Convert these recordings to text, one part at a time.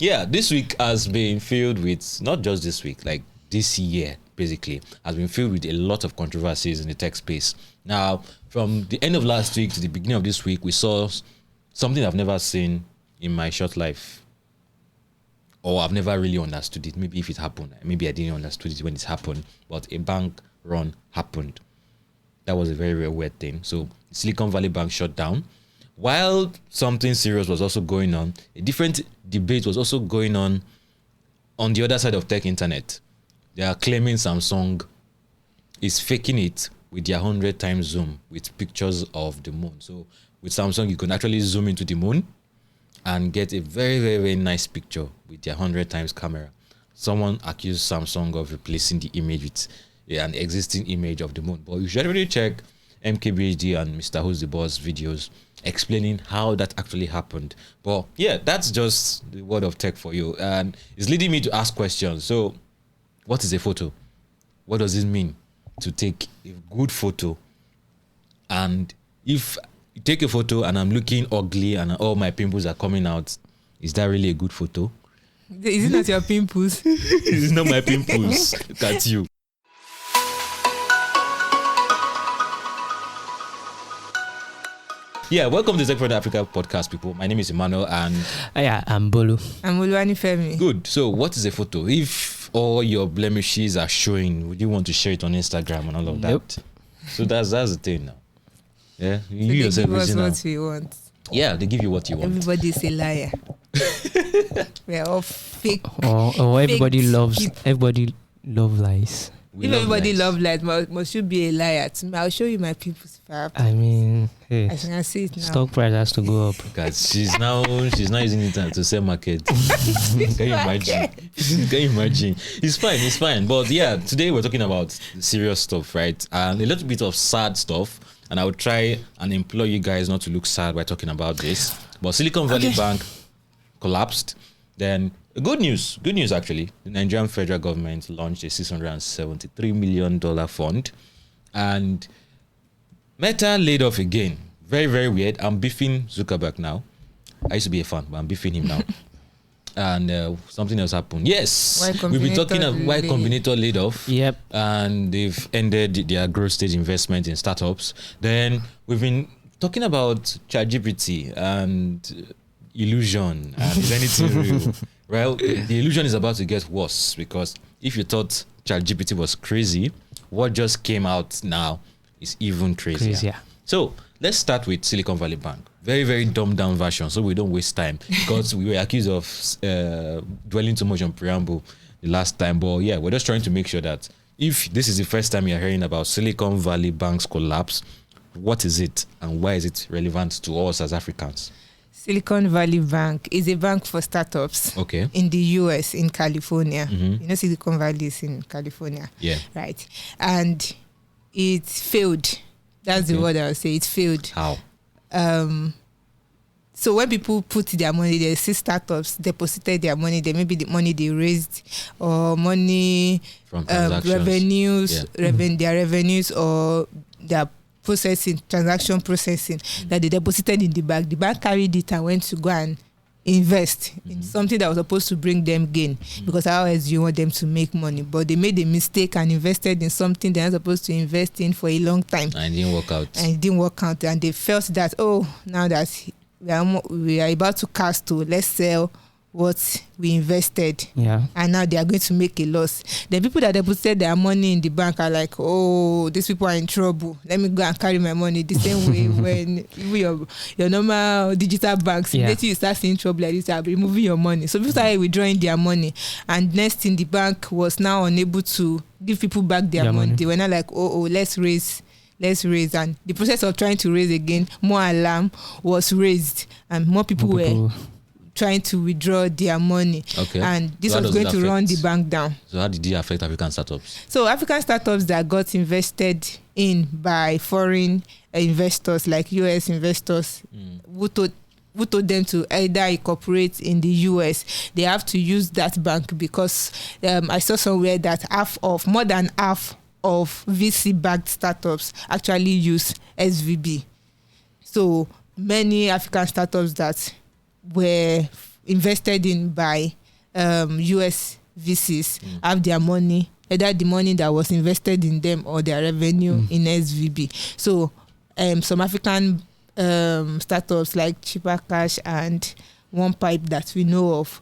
Yeah, this week has been filled with, not just this week, like this year, basically, has been filled with a lot of controversies in the tech space. Now, from the end of last week to the beginning of this week, we saw something I've never seen in my short life. Or I've never really understood it. Maybe if it happened, maybe I didn't understand it when it happened, but a bank run happened. That was a very, very weird thing. So Silicon Valley Bank shut down. While something serious was also going on, a different debate was also going on the other side of tech internet. They are claiming Samsung is faking it with their 100 times zoom with pictures of the moon. So with Samsung, you can actually zoom into the moon and get a very, very, very nice picture with their 100 times camera. Someone accused Samsung of replacing the image with an existing image of the moon. But you should really check MKBHD and Mr. Who's the Boss videos explaining how that actually happened. But yeah, that's just the word of tech for you. And it's leading me to ask questions. So what is a photo? What does it mean to take a good photo? And if you take a photo and I'm looking ugly and all my pimples are coming out, is that really a good photo? Is it not your pimples? It's not my pimples. Look at you. Yeah, welcome to the Techpoint Africa Podcast, people. My name is Emmanuel and... Yeah, I'm Bolu. I'm Oluwanifemi. Good. So what is a photo? If all your blemishes are showing, would you want to share it on Instagram and all of that? Yep. So that's the thing now. Yeah, you So yourself they give us original. what we want. Yeah, they give you what you want. Everybody's a liar. We're all fake. Or everybody Faked love lies. We If love everybody lies. love light, must you be a liar to me? I'll show you my pimples if I have. I mean, hey, I can see it now. stock price has to go up. Guys, she's now using it to sell market. Can you imagine? Can you imagine? It's fine. But yeah, today we're talking about serious stuff, right? And a little bit of sad stuff. And I would try and implore you guys not to look sad by talking about this. But Silicon Valley Bank collapsed. Then good news actually. The Nigerian federal government launched a $673 million fund. And Meta laid off again. Very, very weird. I'm beefing Zuckerberg now. I used to be a fan, but I'm beefing him now. And something else happened. Yes, we've been talking about why Combinator laid off. Yep. And they've ended their growth stage investment in startups. Then we've been talking about ChatGPT and illusion. And is anything real? Well, the illusion is about to get worse because if you thought ChatGPT was crazy, what just came out now is even crazier. So let's start with Silicon Valley Bank. Very, very dumbed down version, so we don't waste time because we were accused of dwelling too much on preamble the last time. But yeah, we're just trying to make sure that if this is the first time you're hearing about Silicon Valley Bank's collapse, what is it and why is it relevant to us as Africans? Silicon Valley Bank is a bank for startups. Okay. In the US, in California. Mm-hmm. You know, Silicon Valley is in California. Yeah. Right. And it failed. That's the word I would say. It failed. How? So when people put their money, they see startups deposited their money. They maybe the money they raised or money From transactions. revenues, their revenues or their transaction processing that they deposited in the bank. The bank carried it and went to go and invest in something that was supposed to bring them gain because how else you want them to make money, but they made a mistake and invested in something they're not supposed to invest in for a long time And it didn't work out. And they felt that now that we are about to cast to, let's sell what we invested. Yeah. And now they are going to make a loss. The people that deposited their money in the bank are like, these people are in trouble. Let me go and carry my money the same way when your normal digital banks, immediately you start seeing trouble like this, I'll be removing your money. So people started withdrawing their money. And next thing, the bank was now unable to give people back their money. They were not like, let's raise. And the process of trying to raise again, more alarm was raised and more people were trying to withdraw their money. Okay. And this was going to run the bank down. So how did it affect African startups? So African startups that got invested in by foreign investors like US investors who told them to either incorporate in the US, they have to use that bank because I saw somewhere that more than half of VC-backed startups actually use SVB. So many African startups that were invested in by US VCs have their money, either the money that was invested in them or their revenue in SVB. So some African startups like Cheaper Cash and One Pipe that we know of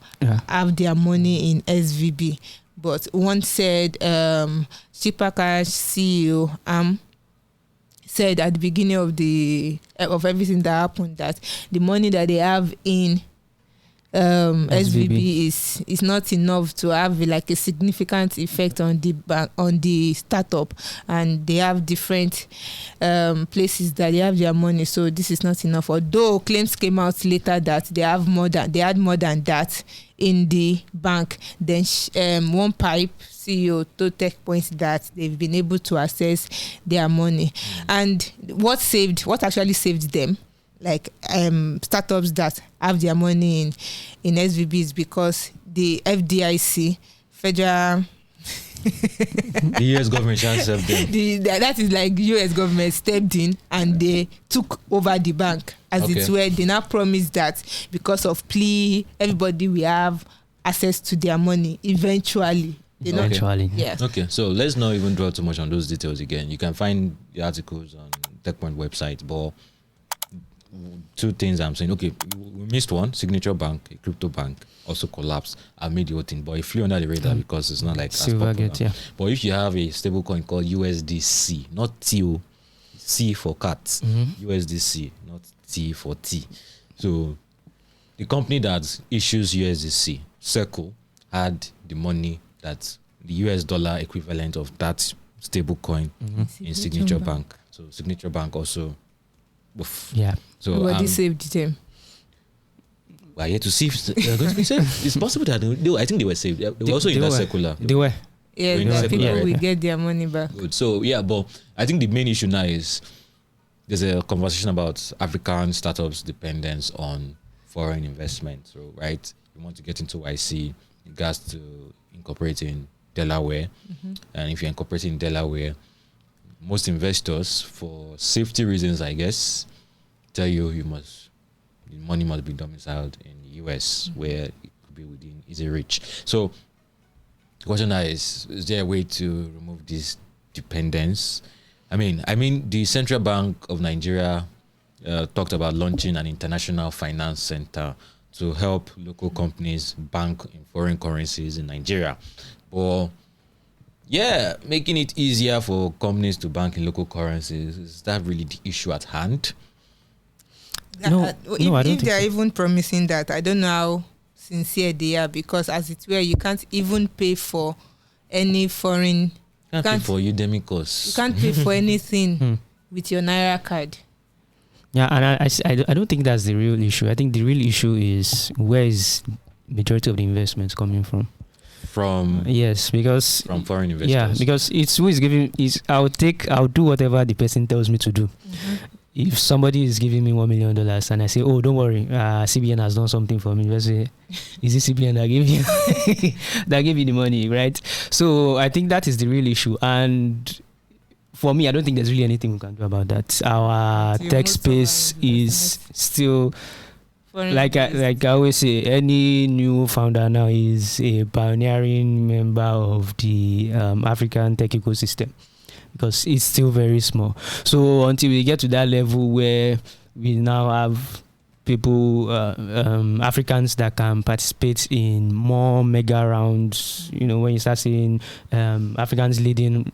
have their money in SVB. But one said Cheaper Cash CEO said at the beginning of everything that happened that the money that they have in SVB is not enough to have like a significant effect on the bank, on the startup, and they have different places that they have their money, so this is not enough. Although claims came out later that they had more than that in the bank. Then One Pipe CEO told Techpoint that they've been able to access their money, and what actually saved them, like startups that have their money in SVB, is because the FDIC, federal the US government shan't serve them. That is like US government stepped in and they took over the bank, as it were. They now promised that because of plea, everybody will have access to their money eventually. Yes. Okay, so let's not even draw too much on those details again. You can find the articles on Techpoint website, but two things I'm saying. Okay, we missed one. Signature Bank, a crypto bank, also collapsed. I made the whole thing, but it flew under the radar because it's not like as popular. But if you have a stable coin called USDC, not TO, C for cat, USDC, not T for T. So the company that issues USDC, Circle, had the money that the US dollar equivalent of that stable coin in Signature Bank. So Signature Bank also. Oof. Yeah. So nobody saved them. Well, yet to see if they're going to be saved. It's possible that I think they were saved. They were also in that circular. They were. Yeah, the people will get their money back. Good. So yeah, but I think the main issue now is there's a conversation about African startups' dependence on foreign investment. So right, you want to get into YC, you got to incorporate in Delaware, and if you're incorporating in Delaware, most investors, for safety reasons, I guess, tell you the money must be domiciled in the US, where it could be within easy reach. So the question now is there a way to remove this dependence? I mean, the Central Bank of Nigeria talked about launching an international finance center to help local companies bank in foreign currencies in Nigeria. But yeah, making it easier for companies to bank in local currencies, is that really the issue at hand? No, I don't think they're so. even promising that, I don't know how sincere they are, because as it were, you can't even pay for any foreign. You can't pay for Udemy course. You can't pay for anything with your Naira card. Yeah, and I don't think that's the real issue. I think the real issue is where is majority of the investments coming from. From foreign investors. Yeah, because it's who is giving. I'll do whatever the person tells me to do. If somebody is giving me $1 million and I say, "Oh, don't worry, CBN has done something for me," just say, "Is it CBN that gave you that gave you the money, right?" So I think that is the real issue, and for me, I don't think there's really anything we can do about that. Our tech space is still. Like I always say, any new founder now is a pioneering member of the African tech ecosystem, because it's still very small. So until we get to that level where we now have people, Africans that can participate in more mega rounds, when you start seeing Africans leading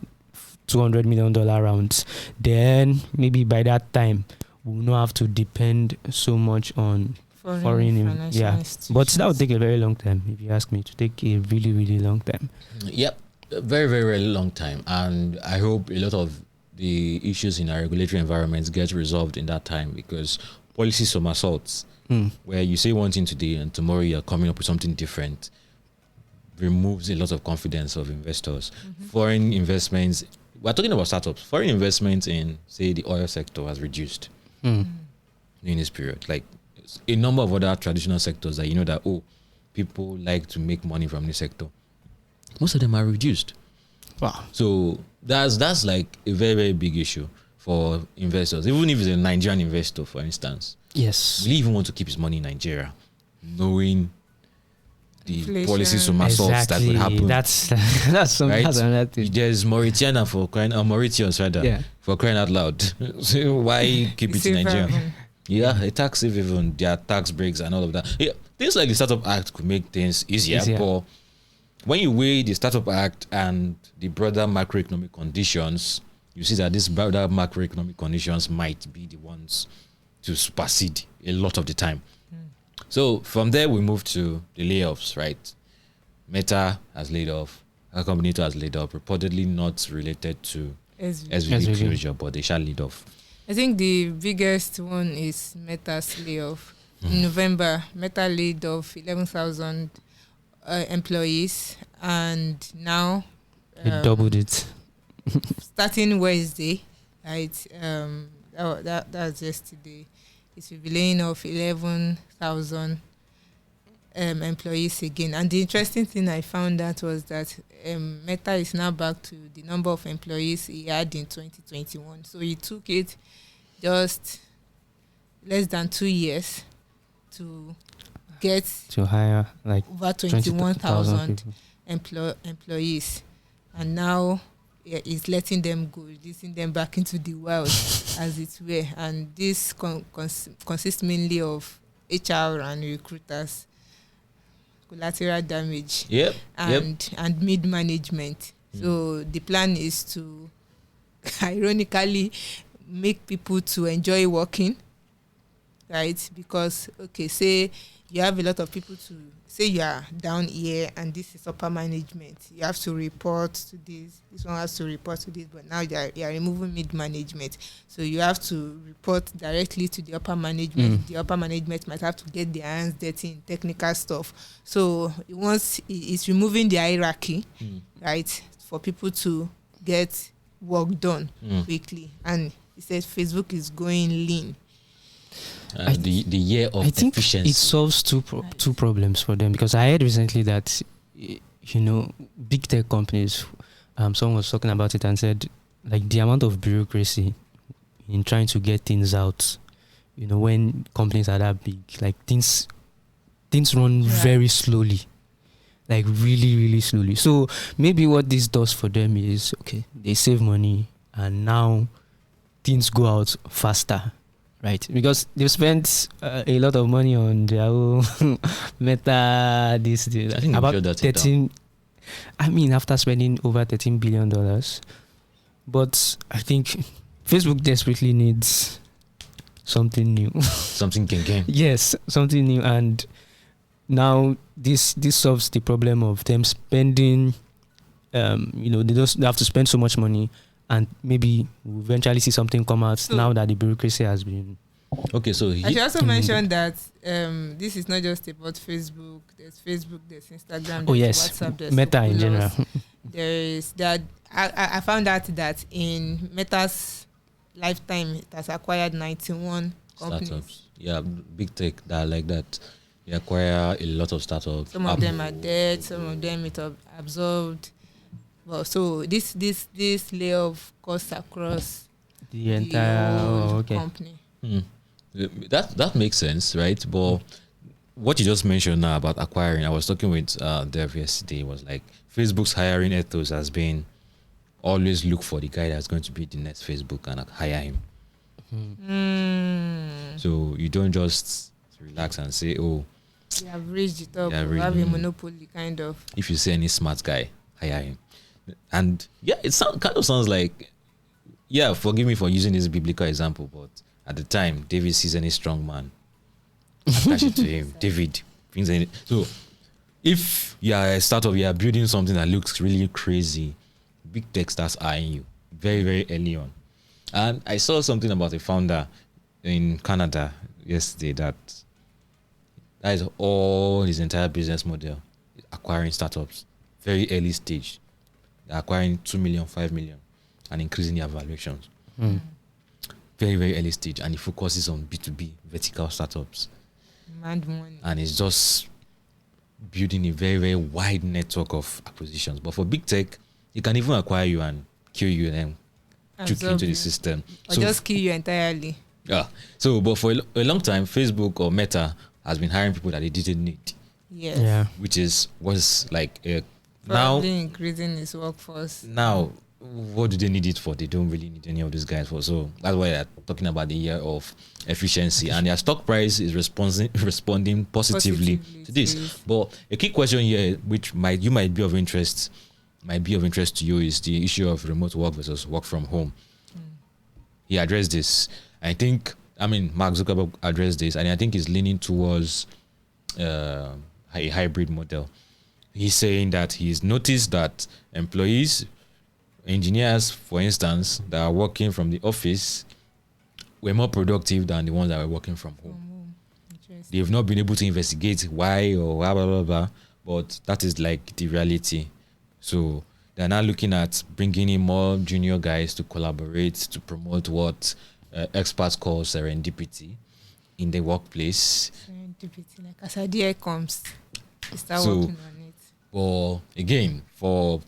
$200 million rounds, then maybe by that time we'll not have to depend so much on foreign but that would take a very long time. If you ask me, to take a really, really long time. Yep, a very, very, very long time. And I hope a lot of the issues in our regulatory environments get resolved in that time, because policy somersaults, where you say one thing today and tomorrow you're coming up with something different, removes a lot of confidence of investors. Foreign investments, we're talking about startups. Foreign investments in, say, the oil sector has reduced in this period. Like a number of other traditional sectors that people like to make money from this sector, most of them are reduced. Wow. So that's like a very, very big issue for investors. Even if it's a Nigerian investor, for instance, yes, will he even want to keep his money in Nigeria, knowing the Inflation. policy somersaults that would happen. That's something. Right? That's another thing. There's Mauritiana Mauritius rather, Yeah. for crying out loud. So why keep it in Safe Nigeria? haven. Yeah, a tax even their tax breaks and all of that. Yeah, things like the Startup Act could make things easier. But when you weigh the Startup Act and the broader macroeconomic conditions, you see that these broader macroeconomic conditions might be the ones to supersede a lot of the time. So from there, we move to the layoffs, right? Meta has laid off. Combinator has laid off. Reportedly not related to SVB closure, but they shall lead off. I think the biggest one is Meta's layoff. In November, Meta laid off 11,000 employees, and now It doubled it. starting Wednesday, right? That's yesterday. It will be laying off 11,000 employees again. And the interesting thing I found out was that Meta is now back to the number of employees he had in 2021. So he took it just less than 2 years to get To hire like over 21,000 people. employees, and now is letting them go, releasing them back into the world, as it were. And this consists mainly of HR and recruiters, collateral damage, and mid-management. So the plan is to, ironically, make people to enjoy working, right? Because, okay, say you have a lot of people to, say you are down here and this is upper management. You have to report to this one has to report to this, but now you are removing mid-management. So you have to report directly to the upper management. The upper management might have to get their hands dirty in technical stuff. So once it's removing the hierarchy, right, for people to get work done quickly. And he said Facebook is going lean. The year of I think efficiency. it solves two problems for them, because I heard recently that big tech companies, someone was talking about it and said, like, the amount of bureaucracy in trying to get things out, when companies are that big, like things run very slowly, like really, really slowly. So maybe what this does for them is, okay, they save money and now things go out faster. Right, because they've spent a lot of money on their own Meta. I think about that 13. I mean, after spending over $13 billion, but I think Facebook desperately needs something new. Something game. Yes, something new, and now this solves the problem of them spending. They have to spend so much money. And maybe we'll eventually see something come out now that the bureaucracy has been. Okay, so I should also mention that this is not just about Facebook. There's Facebook, there's Instagram, there's WhatsApp, there's Meta in general. There is that. I found out that in Meta's lifetime, it has acquired 91 companies. Startups. Yeah, big tech that are like that. They acquire a lot of startups. Some of them are dead. Some of them it absorbed. Well, so this layoff costs across the entire company. That makes sense, right? But what you just mentioned now about acquiring, I was talking with Dev yesterday. Was like Facebook's hiring ethos has been always look for the guy that's going to be the next Facebook and hire him. So you don't just relax and say, "Oh, you have raised it up. You have a monopoly, kind of." If you see any smart guy, hire him. And it kind of sounds like, forgive me for using this biblical example, but at the time, David sees any strong man, attach it to him. David brings in. So if you are a startup, you are building something that looks really crazy, big tech starts eyeing you very, very early on. And I saw something about a founder in Canada yesterday that is all his entire business model, acquiring startups, very early stage. They're acquiring 2 million, 5 million, and increasing their valuations. Very, very early stage, and he focuses on B2B vertical startups. Mad money. And it's just building a very, very wide network of acquisitions. But for big tech, he can even acquire you and kill you and then trick you into the system. Or just kill you entirely. Yeah. So, but for a long time, Facebook or Meta has been hiring people that they didn't need. Yes. Yeah. which was like now. Probably increasing his workforce. Now, what do they need it for? They don't really need any of these guys for. So that's why they're talking about the year of efficiency, and their stock price is responding positively to this. But a key question here, which might be of interest to you, is the issue of remote work versus work from home. He addressed this. Mark Zuckerberg addressed this, and I think he's leaning towards a hybrid model. He's saying that he's noticed that employees, engineers, for instance, that are working from the office were more productive than the ones that were working from home. They've not been able to investigate why or blah, blah, blah, blah, but that is like the reality. So they're now looking at bringing in more junior guys to collaborate, to promote what experts call serendipity in the workplace. Serendipity, like as idea comes, you start working on it. But again, for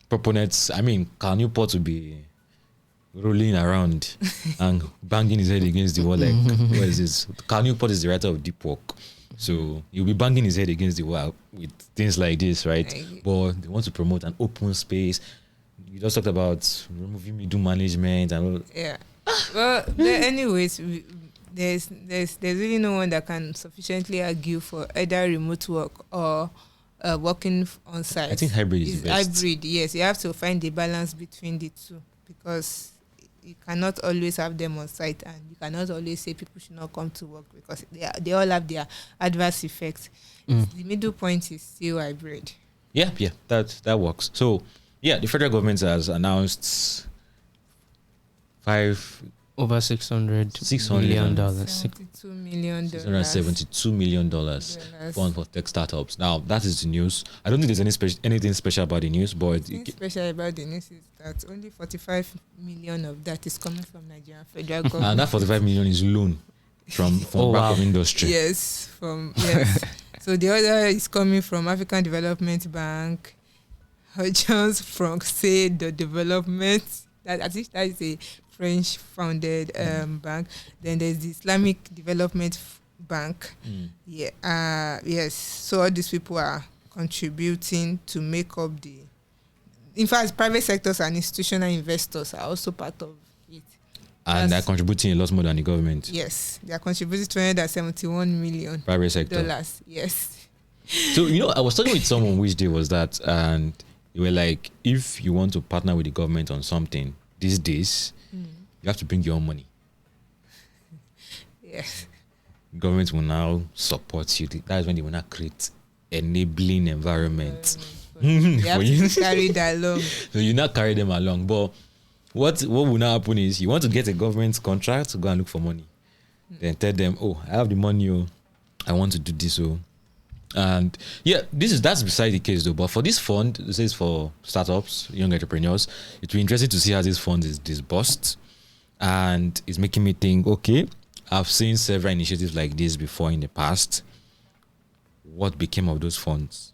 proponents, can you put to be rolling around and banging his head against the wall like, what is this? Can Newport is the writer of Deep Work. So he'll be banging his head against the wall with things like this, right? But they want to promote an open space. You just talked about removing middle management and all. Yeah. Well, anyways, there's really no one that can sufficiently argue for either remote work or working on site. I think hybrid is the best. Hybrid, yes. You have to find the balance between the two, because you cannot always have them on site, and you cannot always say people should not come to work, because they all have their adverse effects. The middle point is still hybrid. Yeah, that works. So, the federal government has announced over $600 million. $672 million fund for tech startups. Now, that is the news. I don't think there's anything special about the news, but special about the news is that only 45 million of that is coming from Nigerian federal government. And that 45 million is loan from Bank of Industry. Yes, So the other is coming from African Development Bank, Jones from Sede the Development. That is a French-founded bank. Then there's the Islamic Development Bank. Yes. So all these people are contributing to make up the. In fact, private sectors and institutional investors are also part of it. And they're contributing a lot more than the government. Yes, they are contributing $271 million. Private sector. Yes. So I was talking with someone which day was that, and they were like, if you want to partner with the government on something these days, you have to bring your own money. Yes. Government will now support you. That is when they will now create enabling environment you have to carry that along. So you not carry them along. But what will now happen is you want to get a government contract to go and look for money. Then tell them, I have the money, I want to do this. And that's beside the case though. But for this fund, this is for startups, young entrepreneurs. It will be interesting to see how this fund is disbursed. And it's making me think, I've seen several initiatives like this before in the past. What became of those funds?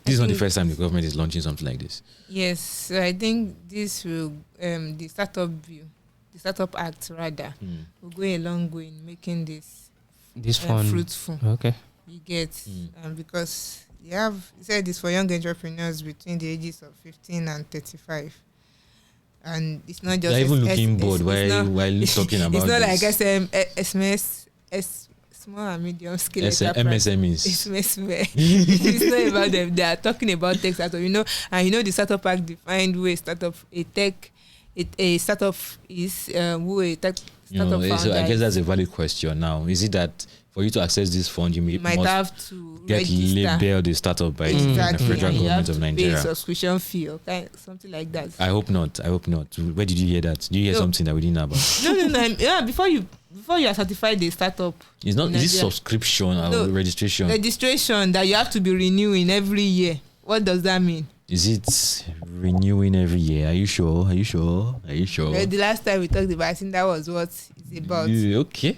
This is not the first time the government is launching something like this. Yes, so I think this will, the Startup Act rather, will go a long way in making this fund fruitful. Okay. You get, because you said it's for young entrepreneurs between the ages of 15 and 35. And it's not just... They're even looking bored while talking about it's not this. like SMS, small and medium scale MSMEs. It's not about them. They are talking about tech startup, and the Startup Act defined who a startup is, who a tech startup founder. So I guess that's a valid question now. Is it that for you to access this fund, you might have to get labeled the startup by the federal government of Nigeria? Pay a subscription fee, something like that. I hope not. Where did you hear that? Did you hear something that we didn't know about? No. Yeah, before you are certified the startup. It's not. Is it subscription or registration? Registration that you have to be renewing every year. What does that mean? Is it renewing every year? Are you sure? Well, the last time we talked about, I think that was what it's about. Okay.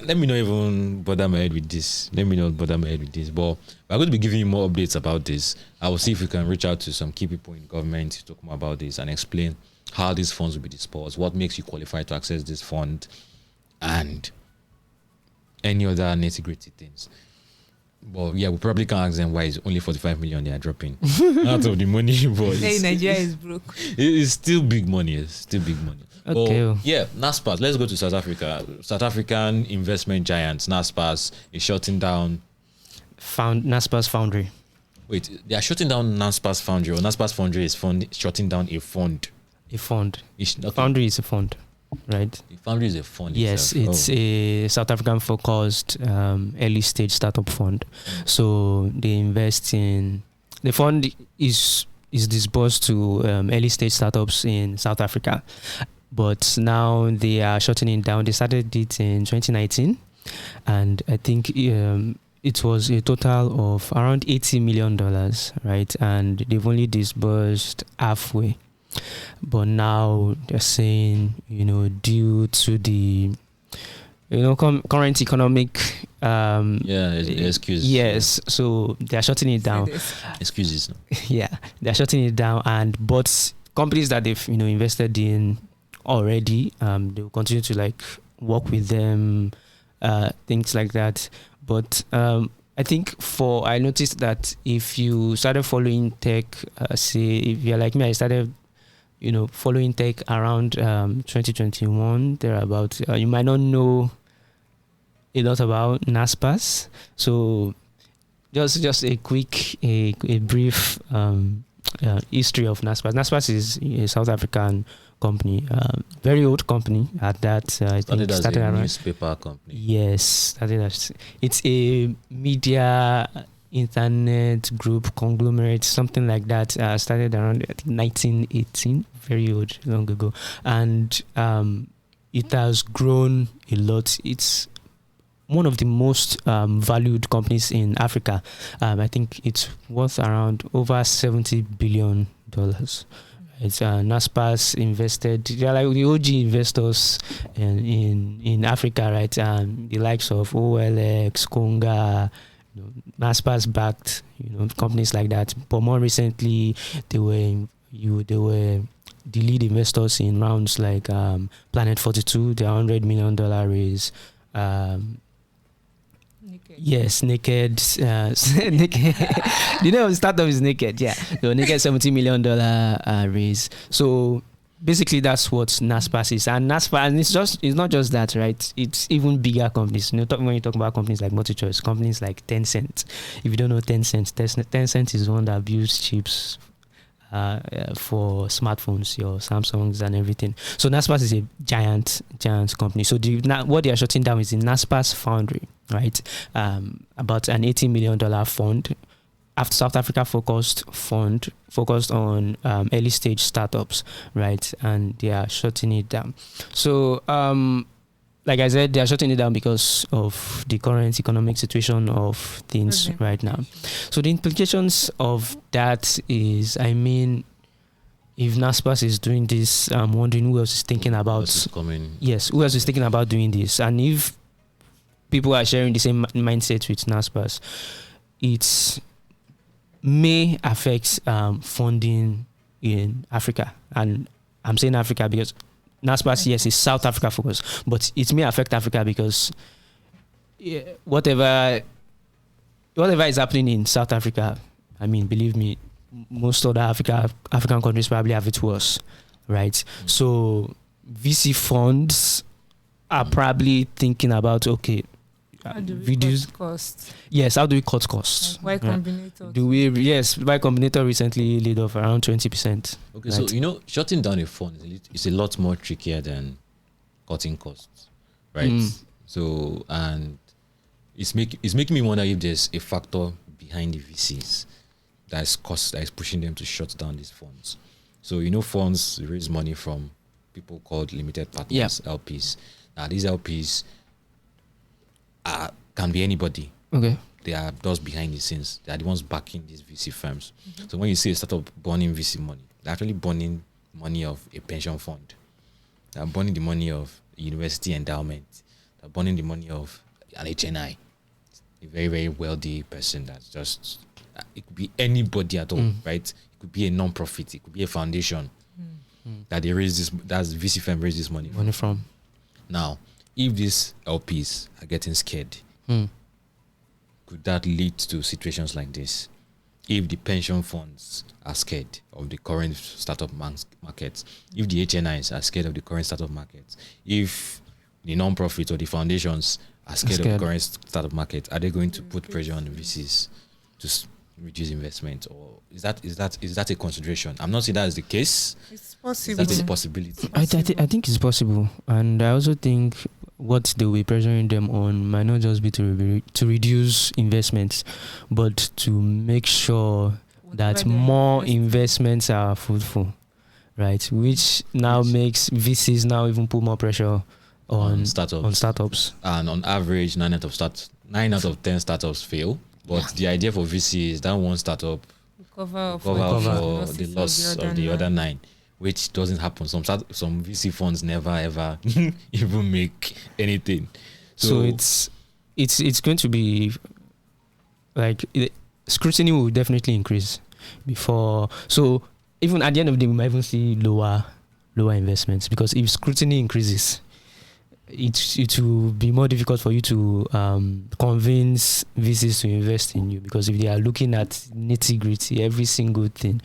Let me not even bother my head with this. But we're going to be giving you more updates about this. I will see if we can reach out to some key people in government to talk more about this and explain how these funds will be dispersed, what makes you qualify to access this fund, and any other nitty-gritty things. But yeah, we probably can't ask them why it's only 45 million they are dropping out of the money. But Nigeria is broke. It's still big money. It's still big money. Okay. But yeah, Naspers. Let's go to South Africa. South African investment giants Naspers is shutting down. Naspers Foundry. Wait, they are shutting down Naspers Foundry, or Naspers Foundry is shutting down a fund. A fund. Okay. Foundry is a fund, right? The Foundry is a fund. Yes, itself. it's a South African focused early stage startup fund. So they invest in the fund is disbursed to early stage startups in South Africa, but now they are shutting it down. They started it in 2019, and I think it was a total of around $80 million, right? And they've only disbursed halfway. But now they're saying, due to the, current economic, excuses. Yes, so they're shutting it down. Excuses. No? Yeah, they're shutting it down, but companies that they've invested in already, they'll continue to work with them, things like that. But I think I noticed that if you started following tech, say if you're like me, I started following tech around 2021 thereabout. You might not know a lot about Naspers, so just a quick, a brief history of Naspers. Naspers is a South African company, very old company at that. I think started as a newspaper company. Yes, it's a media internet group conglomerate, something like that. Started around 1918, very old, long ago, and it has grown a lot. It's one of the most valued companies in Africa. I think it's worth around over $70 billion. It's Naspers invested. They're like the OG investors in Africa, right? The likes of OLX, Konga, Naspers backed, companies like that. But more recently, they were the lead investors in rounds like Planet 42, their $100 million raise. Naked. Yes, Naked. Naked. The startup is Naked. Yeah, the Naked $70 million raise. So basically, that's what Naspers is, and Naspers, it's not just that, right? It's even bigger companies. When you talk about companies like MultiChoice, companies like Tencent. If you don't know Tencent is one that builds chips for smartphones, your Samsungs and everything. So Naspers is a giant company. So what they are shutting down is the Naspers Foundry, right? About an $80 million fund, after South Africa focused on early stage startups, right? And they are shutting it down. So like I said, they are shutting it down because of the current economic situation of things right now. So the implications of that is, if Naspers is doing this, I'm wondering who else is thinking about. Yes, who else is thinking about doing this? And if people are sharing the same mindset with Naspers, it may affect funding in Africa. And I'm saying Africa because Naspers, yes, is South Africa focused, but it may affect Africa because whatever is happening in South Africa, believe me, most other African countries probably have it worse, right? So VC funds are probably thinking about, okay, how do we cut costs? Yes, how do we cut costs? Like Combinator. Why Combinator recently laid off around 20%. Okay, right? So shutting down a fund is a lot more trickier than cutting costs, right? So, and it's making me wonder if there's a factor behind the VCs that is pushing them to shut down these funds. So funds raise money from people called limited partners, LPs. Now these LPs can be anybody. Okay. They are those behind the scenes. They are the ones backing these VC firms. So when you see a startup burning VC money, they're actually burning money of a pension fund. They're burning the money of a university endowment. They're burning the money of an HNI, a very, very wealthy person that's just, it could be anybody at all, right? It could be a non-profit. It could be a foundation that they raise this, that's VC firm raise this money from. Now, if these LPs are getting scared, could that lead to situations like this? If the pension funds are scared of the current startup markets, if the HNIs are scared of the current startup markets, if the non-profits or the foundations are scared of the current startup market, are they going to put pressure on the VCs to reduce investment, or is that a consideration? I'm not saying that is the case. It's possible. Is that a possibility? I think it's possible, and I also think what they will be pressuring them on might not just be to reduce investments, but to make sure that more investments are fruitful, right? Which now makes VCs now even put more pressure on startups. And on average, 9 out of 10 startups fail. But the idea for VC is that one startup cover for the loss of the other 9, which doesn't happen. Some VC funds never ever even make anything. So it's going to be like scrutiny will definitely increase before. So even at the end of the day, we might even see lower investments, because if scrutiny increases, it will be more difficult for you to convince VCs to invest in you, because if they are looking at nitty-gritty every single thing,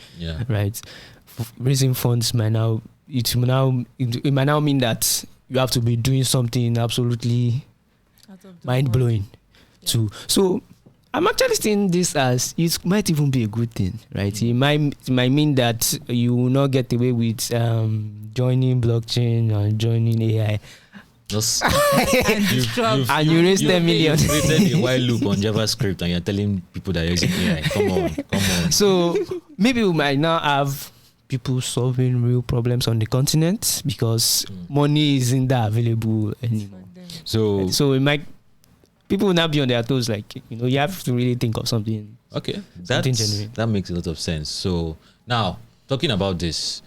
right? Raising funds might now mean that you have to be doing something absolutely mind-blowing too. So I'm actually seeing this as it might even be a good thing, right? It might mean that you will not get away with joining blockchain and joining AI. Just and you raise 10 million. You created a while loop on JavaScript and you're telling people that you're using AI. Come on. So maybe we might now have people solving real problems on the continent, because money isn't that available anymore. So it might, people will now be on their toes, like, you have to really think of something. Okay, that makes a lot of sense. So now, talking about this,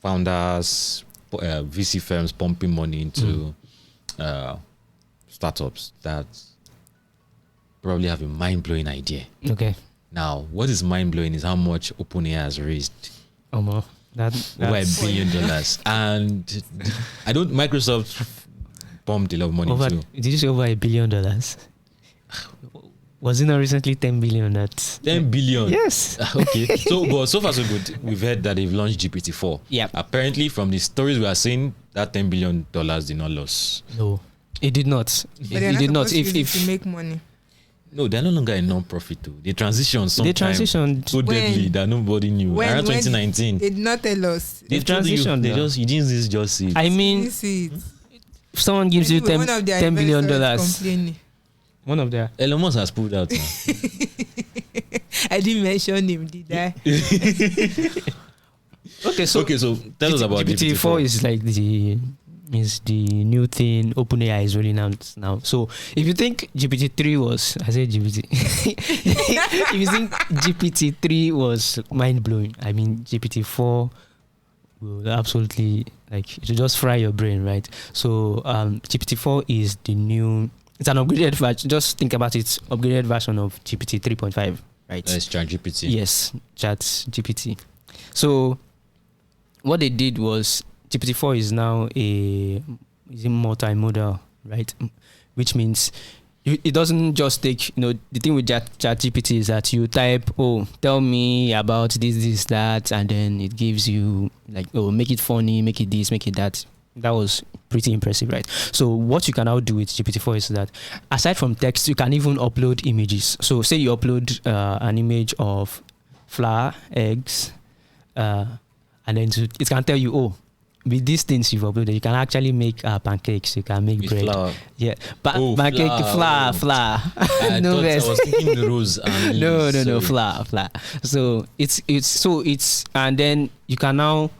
founders, VC firms pumping money into startups that probably have a mind-blowing idea. Okay. Now, what is mind-blowing is how much OpenAI has raised. Over $1 billion. And Microsoft pumped a lot of money too. Did you say over $1 billion? Was it not recently 10 billion? 10 billion? Yes. Okay. So far so good. We've heard that they've launched GPT-4. Yeah. Apparently, from the stories we are seeing, that $10 billion did not lose. No, it did not. It did not. If to make money. No, they're no longer a non-profit too. They transitioned so deadly that nobody knew. Around 2019. They did not tell us. They've transitioned. You didn't just see it. I mean, if someone gives you $10 billion, one of their Elon Musk has pulled out now. I didn't mention him, did I? Okay, so tell us about GPT-4. Is like the new thing OpenAI is rolling out now. So if you think GPT-3 was, I said GPT. If you think GPT-3 was mind blowing, I mean GPT-4 will absolutely, like, it will just fry your brain, right? So GPT-4 is the new. It's an upgraded version. Just think about it. Upgraded version of GPT 3.5, right? That's ChatGPT. Yes, ChatGPT. So what they did was GPT-4 is now a multimodal, right? Which means it doesn't just take, the thing with ChatGPT is that you type, tell me about this, that, and then it gives you like, make it funny, make it this, make it that. That was pretty impressive, right? So what you can now do with GPT-4 is that aside from text, you can even upload images. So say you upload an image of flour, eggs, and then it can tell you, with these things you've uploaded, you can actually make pancakes. You can make with bread. Flour. Yeah, pancake flour. I was thinking rose and no, flour. So it's and then you can now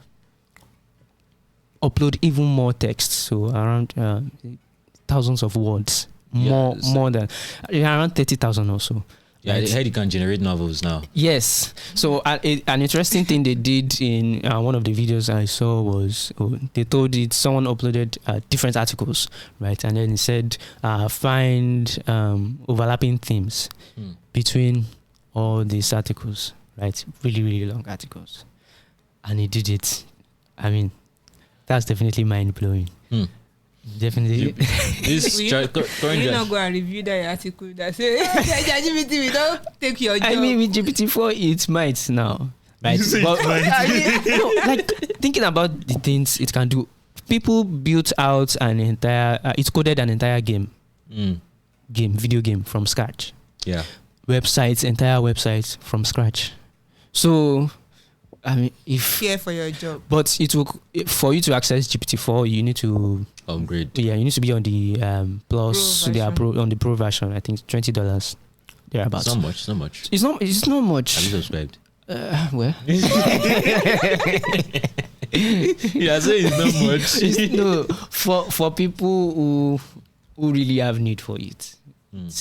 upload even more text, so around thousands of words, more than around 30,000 or so. Yeah, I heard you can generate novels now. Yes. So an interesting thing they did in one of the videos I saw was they told it, someone uploaded different articles, right? And then it said find overlapping themes between all these articles, right? Really, really long articles. And he did it. I mean, that's definitely mind-blowing. Definitely. This current you not go and review that article that say ChatGPT will not take your job. I mean, with GPT-4, it might now. Right? But, like thinking about the things it can do. People built out an entire. It coded an entire video game from scratch. Yeah. Entire websites from scratch. So, I mean, if fear for your job, but it will for you to access GPT-4, you need to upgrade. Yeah, you need to be on the plus on the pro version. I think $20 thereabouts. Not much. It's not much. Have you subscribed? Well. Yeah, so it's not much. No, for people who really have need for it.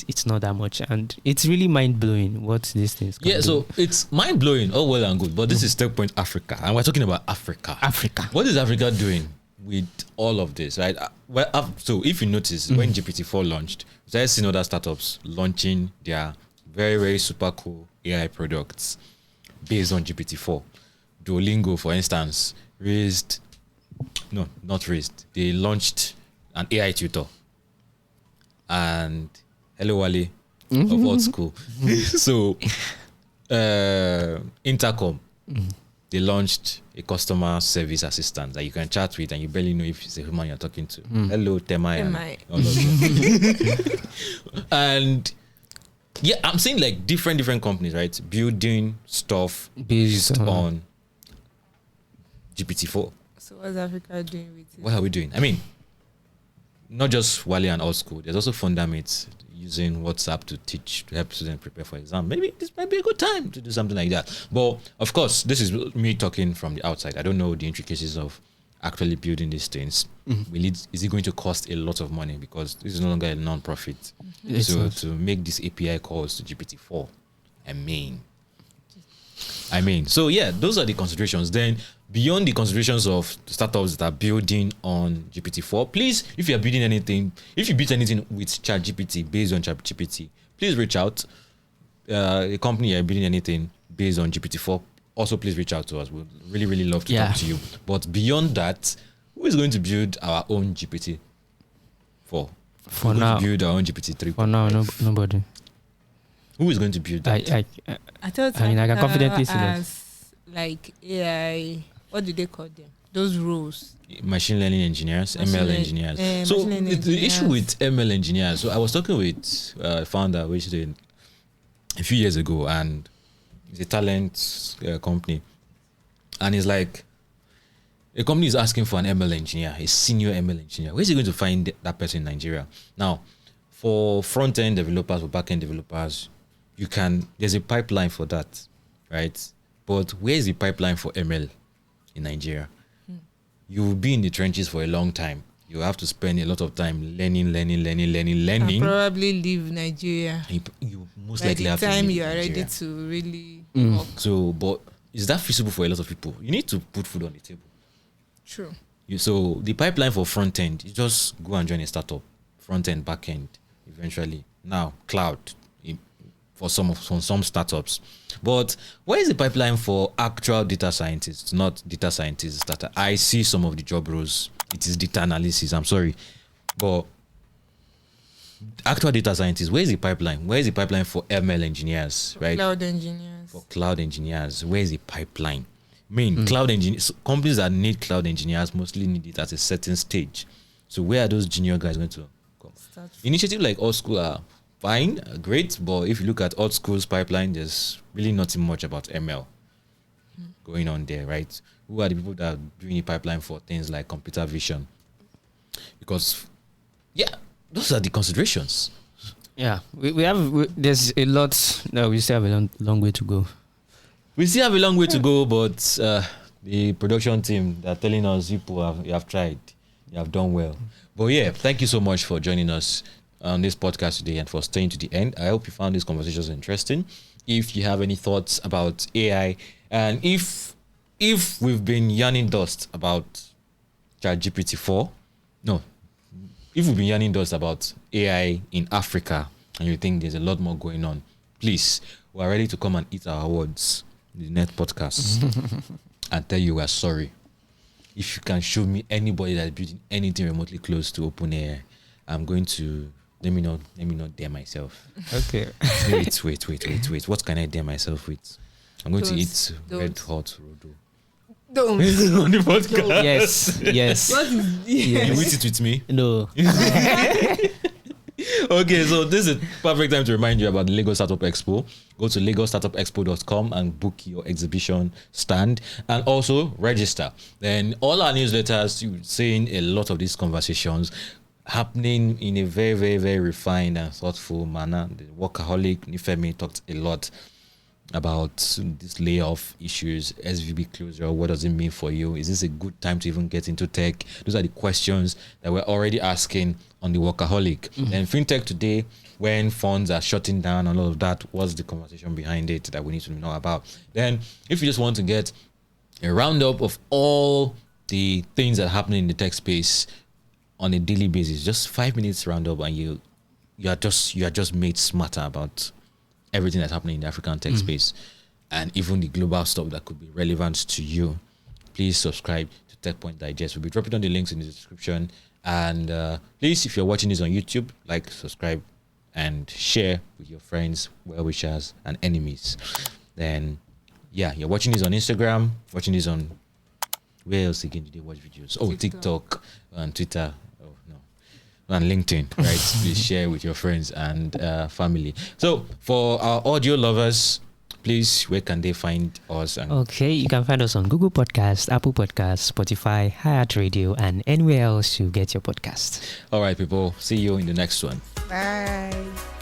It's not that much, and it's really mind blowing what these things can do. So it's mind blowing, all well and good, but this is Techpoint Africa, and we're talking about Africa. What is Africa doing with all of this, right? So if you notice, when GPT-4 launched, we started seeing other startups launching their very, very super cool AI products based on GPT-4. Duolingo, for instance, they launched an AI tutor. And Hello Wale of Old School. So, Intercom, they launched a customer service assistant that you can chat with and you barely know if it's a human you're talking to. Hello, Temai. And all of them. And yeah, I'm saying like different companies, right? Building stuff based on GPT-4. So what's Africa doing with it? What are we doing? I mean, not just Wale and Old School. There's also Fundamates using WhatsApp to help students prepare for exam. Maybe this might be a good time to do something like that. But of course, this is me talking from the outside. I don't know the intricacies of actually building these things. Is it going to cost a lot of money? Because this is no longer a non-profit. So to make this API calls to GPT-4, I mean, so yeah, those are the considerations. Then beyond the considerations of startups that are building on GPT-4, please, if you built anything with ChatGPT based on ChatGPT, please reach out. A company you're building anything based on GPT-4, also please reach out to us. We'd really, really love to talk to you. But beyond that, who is going to build our own GPT-4? For now, build our own GPT-3. For now, nobody. Who is going to build that? I mean, I can confidently say that. Like AI, what do they call them? Those roles. Machine learning engineers, ML engineers. So the issue with ML engineers. So I was talking with a founder, which did a few years ago, and it's a talent company, and it's like a company is asking for an ML engineer, a senior ML engineer. Where is he going to find that person in Nigeria? Now, for front end developers, for back end developers, there's a pipeline for that, right? But where is the pipeline for ML in Nigeria? You will be in the trenches for a long time. You have to spend a lot of time learning. And probably leave Nigeria. You most likely have to leave. By the time you are Nigeria. ready to really work. So, but is that feasible for a lot of people? You need to put food on the table. True. So the pipeline for front end, you just go and join a startup. Front end, back end, eventually. Now, cloud for some startups. But where is the pipeline for actual data scientists, not data scientists that I see some of the job roles? It is data analysis, I'm sorry. But actual data scientists, where is the pipeline? Where is the pipeline for ML engineers, right? Cloud engineers. For cloud engineers, where is the pipeline? I mean, cloud engineers, companies that need cloud engineers mostly need it at a certain stage. So where are those junior guys going to come? Initiatives like Old School are fine, great, but if you look at Old School's pipeline, there's really nothing much about ML going on there, right? Who are the people that are doing the pipeline for things like computer vision? Because, yeah, those are the considerations. Yeah, there's a lot that we still have a long way to go. We still have a long way to go, but the production team, they're telling us, you have tried, you have done well. But yeah, thank you so much for joining us on this podcast today and for staying to the end. I hope you found these conversations interesting. If you have any thoughts about AI, and if we've been yarning dust about ChatGPT-4, if we've been yarning dust about AI in Africa and you think there's a lot more going on, please, we're ready to come and eat our awards in the next podcast and tell you we're sorry. if you can show me anybody that's building anything remotely close to OpenAI, I'm going to let me not dare myself. Okay. Wait. What can I dare myself with? I'm going to eat red hot rodo. Don't. On the podcast. Yes. What is You eat it with me? No. Okay, so this is perfect time to remind you about the Lagos Startup Expo. Go to lagosstartupexpo.com and book your exhibition stand, and also register. Then all our newsletters, you're seeing a lot of these conversations happening in a very, very, very refined and thoughtful manner. The workaholic Nifemi talked a lot about these layoff issues, SVB closure. What does it mean for you? Is this a good time to even get into tech? Those are the questions that we're already asking on the workaholic. And fintech today, when funds are shutting down and all of that, what's the conversation behind it that we need to know about? Then if you just want to get a roundup of all the things that are happening in the tech space on a daily basis, just 5 minutes roundup, and you are just made smarter about everything that's happening in the African tech space, and even the global stuff that could be relevant to you. Please subscribe to Techpoint Digest. We'll be dropping down the links in the description. And please, if you're watching this on YouTube, like, subscribe, and share with your friends, well-wishers, and enemies. Then, yeah, you're watching this on Instagram, watching this on, where else again did they watch videos? Oh, TikTok and Twitter. Oh, no. And LinkedIn, right? Please share with your friends and family. So, for our audio lovers, please, where can they find us? Okay, you can find us on Google Podcast, Apple Podcast, Spotify, iHeartRadio, and anywhere else you get your podcast. All right, people. See you in the next one. Bye.